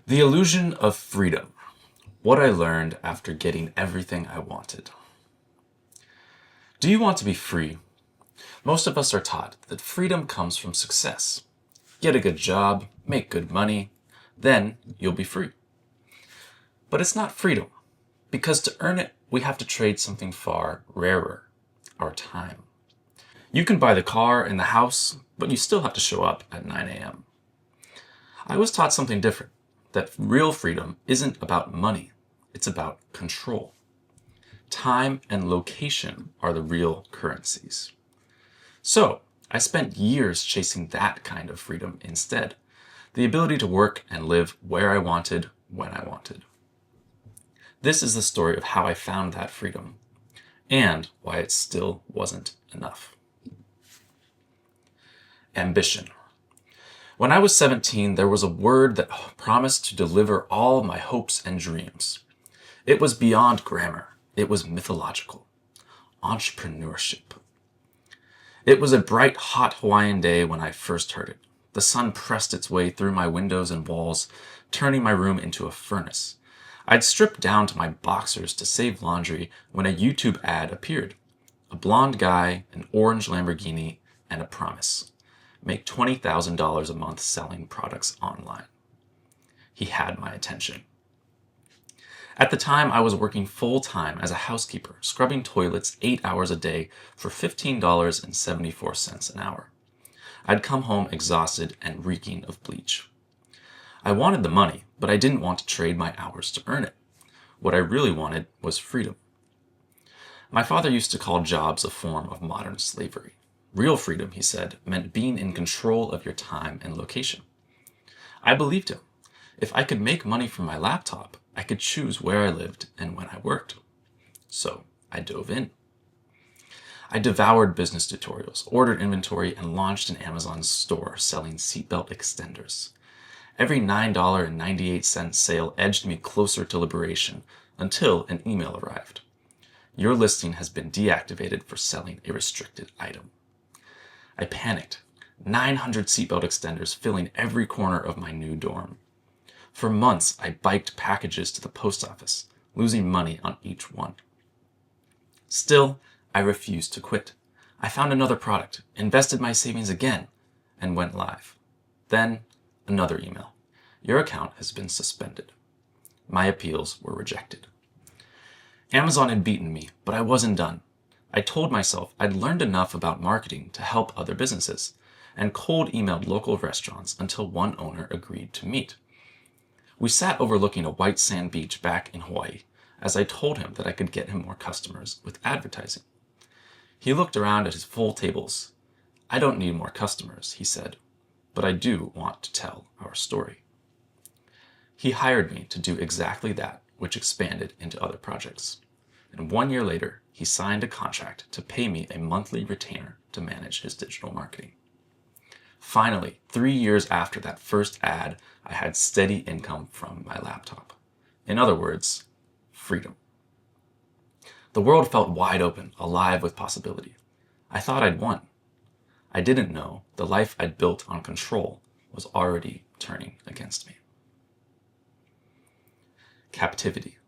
The illusion of freedom. What I learned after getting everything I wanted. Do you want to be free? Most of us are taught that freedom comes from success. Get a good job, make good money, then you'll be free. But it's not freedom, because to earn it, we have to trade something far rarer, our time. You can buy the car and the house, but you still have to show up at 9 a.m. I was taught something different, that real freedom isn't about money, it's about control. Time and location are the real currencies. So, I spent years chasing that kind of freedom instead. The ability to work and live where I wanted, when I wanted. This is the story of how I found that freedom, and why it still wasn't enough. Ambition. When I was 17, there was a word that promised to deliver all my hopes and dreams. It was beyond grammar. It was mythological. Entrepreneurship. It was a bright, hot Hawaiian day when I first heard it. The sun pressed its way through my windows and walls, turning my room into a furnace. I'd stripped down to my boxers to save laundry when a YouTube ad appeared. A blonde guy, an orange Lamborghini, and a promise. Make $20,000 a month selling products online. He had my attention. At the time, I was working full-time as a housekeeper, scrubbing toilets 8 hours a day for $15.74 an hour. I'd come home exhausted and reeking of bleach. I wanted the money, but I didn't want to trade my hours to earn it. What I really wanted was freedom. My father used to call jobs a form of modern slavery. Real freedom, he said, meant being in control of your time and location. I believed him. If I could make money from my laptop, I could choose where I lived and when I worked. So I dove in. I devoured business tutorials, ordered inventory, and launched an Amazon store selling seatbelt extenders. Every $9.98 sale edged me closer to liberation until an email arrived. Your listing has been deactivated for selling a restricted item. I panicked. 900 seatbelt extenders filling every corner of my new dorm. For months, I biked packages to the post office, losing money on each one. Still, I refused to quit. I found another product, invested my savings again, and went live. Then, another email. Your account has been suspended. My appeals were rejected. Amazon had beaten me, but I wasn't done. I told myself I'd learned enough about marketing to help other businesses, and cold emailed local restaurants until one owner agreed to meet. We sat overlooking a white sand beach back in Hawaii, as I told him that I could get him more customers with advertising. He looked around at his full tables. I don't need more customers, he said, but I do want to tell our story. He hired me to do exactly that, which expanded into other projects. And 1 year later, he signed a contract to pay me a monthly retainer to manage his digital marketing. Finally, 3 years after that first ad, I had steady income from my laptop. In other words, freedom. The world felt wide open, alive with possibility. I thought I'd won. I didn't know the life I'd built on control was already turning against me. Captivity.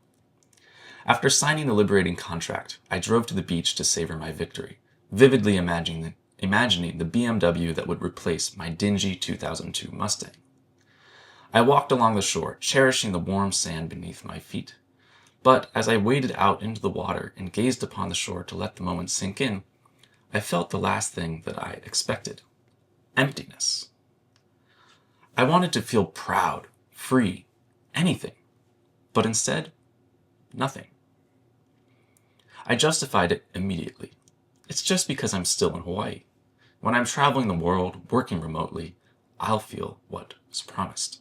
After signing the liberating contract, I drove to the beach to savor my victory, vividly imagining the BMW that would replace my dingy 2002 Mustang. I walked along the shore, cherishing the warm sand beneath my feet. But as I waded out into the water and gazed upon the shore to let the moment sink in, I felt the last thing that I expected: emptiness. I wanted to feel proud, free, anything, but instead, nothing. I justified it immediately. It's just because I'm still in Hawaii. When I'm traveling the world, working remotely, I'll feel what was promised.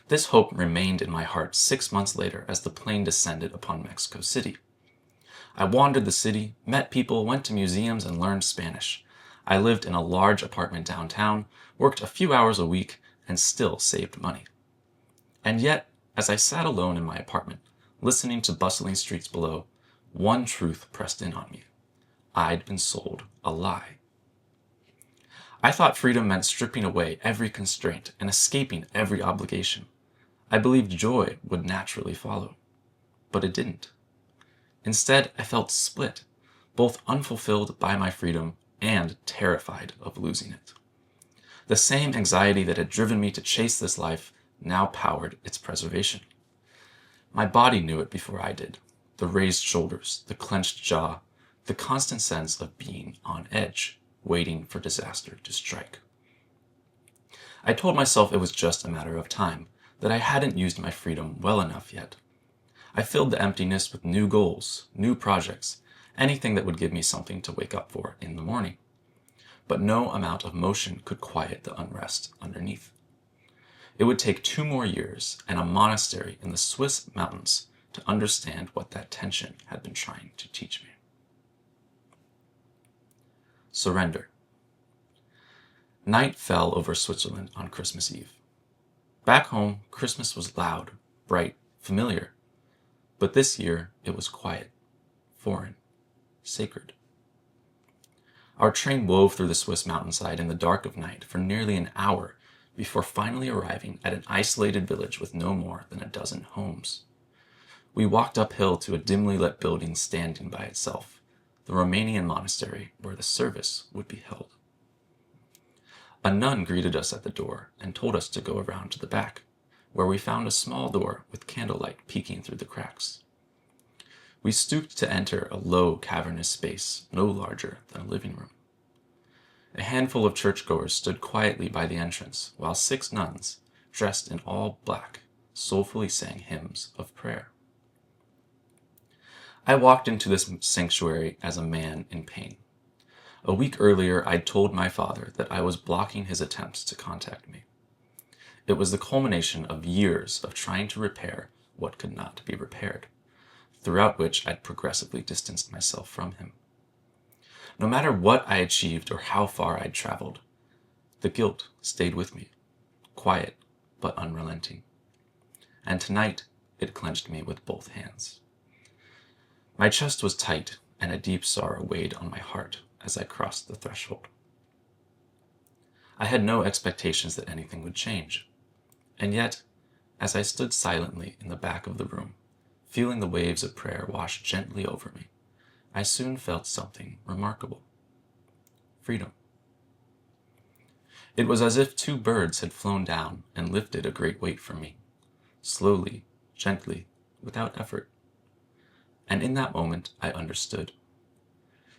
This hope remained in my heart 6 months later as the plane descended upon Mexico City. I wandered the city, met people, went to museums, and learned Spanish. I lived in a large apartment downtown, worked a few hours a week, and still saved money. And yet, as I sat alone in my apartment, listening to bustling streets below, one truth pressed in on me. I'd been sold a lie. I thought freedom meant stripping away every constraint and escaping every obligation. I believed joy would naturally follow, but it didn't. Instead, I felt split, both unfulfilled by my freedom and terrified of losing it. The same anxiety that had driven me to chase this life now powered its preservation. My body knew it before I did. The raised shoulders, the clenched jaw, the constant sense of being on edge, waiting for disaster to strike. I told myself it was just a matter of time, that I hadn't used my freedom well enough yet. I filled the emptiness with new goals, new projects, anything that would give me something to wake up for in the morning. But no amount of motion could quiet the unrest underneath. It would take 2 more years and a monastery in the Swiss mountains to understand what that tension had been trying to teach me. Surrender. Night fell over Switzerland on Christmas Eve. Back home, Christmas was loud, bright, familiar. But this year, it was quiet, foreign, sacred. Our train wove through the Swiss mountainside in the dark of night for nearly an hour before finally arriving at an isolated village with no more than a dozen homes. We walked uphill to a dimly lit building standing by itself, the Romanian monastery where the service would be held. A nun greeted us at the door and told us to go around to the back, where we found a small door with candlelight peeking through the cracks. We stooped to enter a low, cavernous space no larger than a living room. A handful of churchgoers stood quietly by the entrance, while 6 nuns, dressed in all black, soulfully sang hymns of prayer. I walked into this sanctuary as a man in pain. A week earlier, I'd told my father that I was blocking his attempts to contact me. It was the culmination of years of trying to repair what could not be repaired, throughout which I'd progressively distanced myself from him. No matter what I achieved or how far I'd traveled, the guilt stayed with me, quiet but unrelenting. And tonight, it clenched me with both hands. My chest was tight, and a deep sorrow weighed on my heart as I crossed the threshold. I had no expectations that anything would change. And yet, as I stood silently in the back of the room, feeling the waves of prayer wash gently over me, I soon felt something remarkable. Freedom. It was as if 2 birds had flown down and lifted a great weight from me, slowly, gently, without effort. And in that moment, I understood.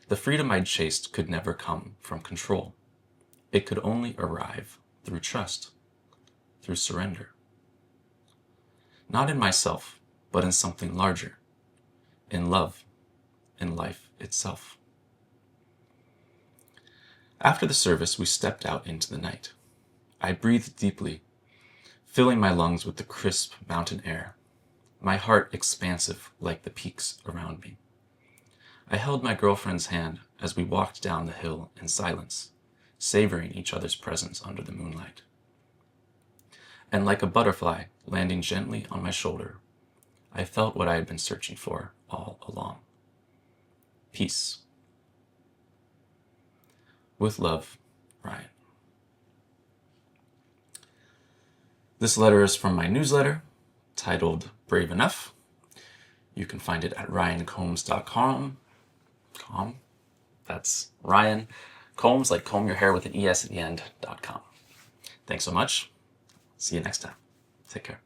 The freedom I'd chased could never come from control. It could only arrive through trust, through surrender. Not in myself, but in something larger, in love, in life itself. After the service, we stepped out into the night. I breathed deeply, filling my lungs with the crisp mountain air, my heart expansive like the peaks around me. I held my girlfriend's hand as we walked down the hill in silence, savoring each other's presence under the moonlight. And like a butterfly landing gently on my shoulder, I felt what I had been searching for all along. Peace. With love, Ryan. This letter is from my newsletter, titled Brave Enough. You can find it at ryancombs.com. That's Ryan Combs, like comb your hair with an ES at the end.com. Thanks so much. See you next time. Take care.